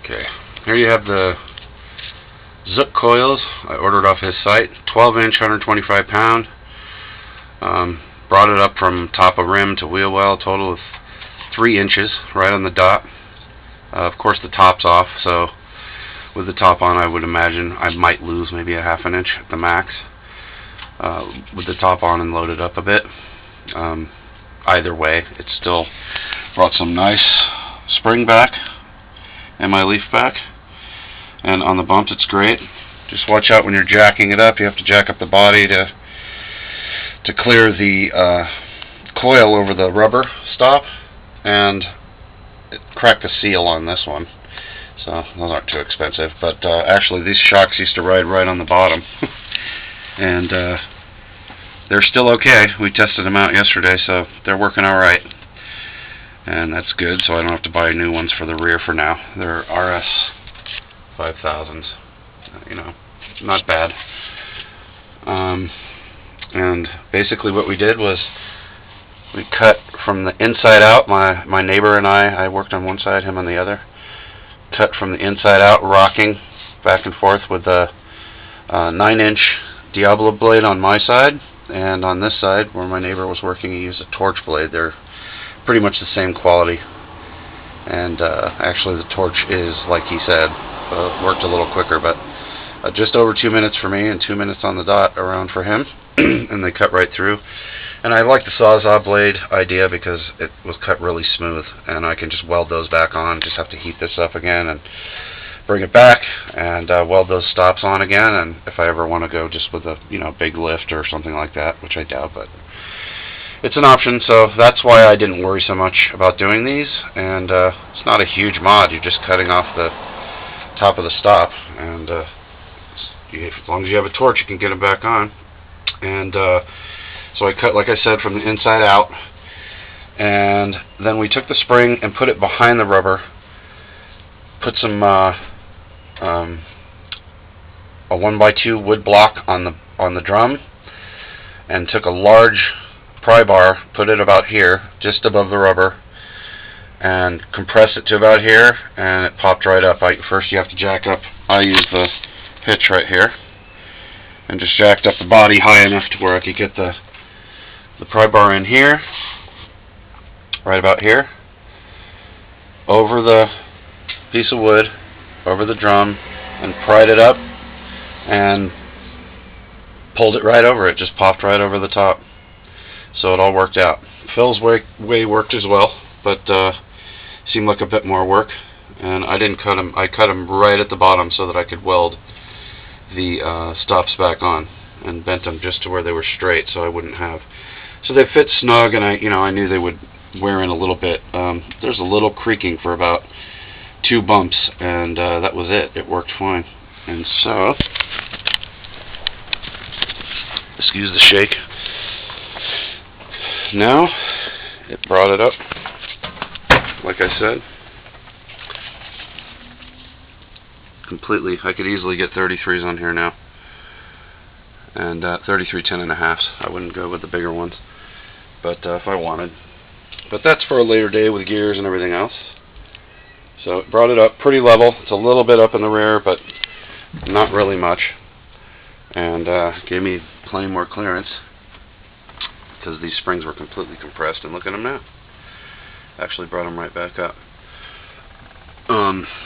Okay, here you have the Zook coils I ordered off his site, 12-inch, 125 pound. Brought it up from top of rim to wheel well, total of 3 inches, right on the dot. Of course the top's off, so with the top on I would imagine I might lose maybe a half an inch at the max. With the top on and loaded up a bit. Either way, it still brought some nice spring back and my leaf back, and on the bumps it's great. Just watch out when you're jacking it up. You have to jack up the body to clear the coil over the rubber stop, and it cracked the seal on this one, so those aren't too expensive. But actually these shocks used to ride right on the bottom and they're still okay. We tested them out yesterday, so they're working alright, and that's good, so I don't have to buy new ones for the rear for now. They're RS 5000s, you know, not bad. And basically what we did was we cut from the inside out. My neighbor and I worked on one side, him on the other. Cut from the inside out, rocking back and forth with a 9-inch Diablo blade on my side, and on this side where my neighbor was working he used a torch blade. They're pretty much the same quality, and actually the torch is, like he said, worked a little quicker, but just over 2 minutes for me and 2 minutes on the dot around for him. And they cut right through. And I like the Sawzall blade idea because it was cut really smooth, and I can just weld those back on. Just have to heat this up again and bring it back and weld those stops on again. And if I ever want to go just with a big lift or something like that, which I doubt, but it's an option. So that's why I didn't worry so much about doing these. And it's not a huge mod. You're just cutting off the top of the stop, and as long as you have a torch you can get it back on. And so I cut, like I said, from the inside out, and then we took the spring and put it behind the rubber, put some a 1x2 wood block on the drum, and took a large pry bar, put it about here, just above the rubber, and compressed it to about here, and it popped right up. First you have to jack up. I use the hitch right here, and just jacked up the body high enough to where I could get the pry bar in here, right about here, over the piece of wood, over the drum, and pried it up and pulled it right over. It just popped right over the top, so it all worked out. Phil's way worked as well, but seemed like a bit more work, and I didn't cut him. I cut him right at the bottom so that I could weld the stops back on, and bent them just to where they were straight, so I wouldn't have. So they fit snug, and I knew they would wear in a little bit. There's a little creaking for about 2 bumps, and that was it. It worked fine. And so, excuse the shake. Now it brought it up, like I said, completely. I could easily get 33s on here now, and 33 10.5s. I wouldn't go with the bigger ones, but if I wanted. But that's for a later day with gears and everything else. So it brought it up pretty level. It's a little bit up in the rear, but not really much, and gave me plenty more clearance because these springs were completely compressed. And look at them now. Actually brought them right back up.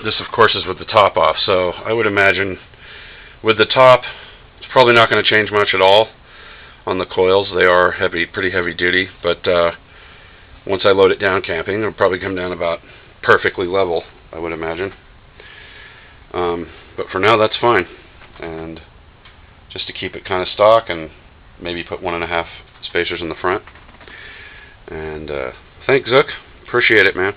This of course is with the top off, so I would imagine with the top it's probably not going to change much at all on the coils. They are heavy, pretty heavy duty, but once I load it down camping it'll probably come down about perfectly level, I would imagine. But for now that's fine, and just to keep it kind of stock, and maybe put 1.5 spacers in the front. And thanks, Zook, appreciate it, man.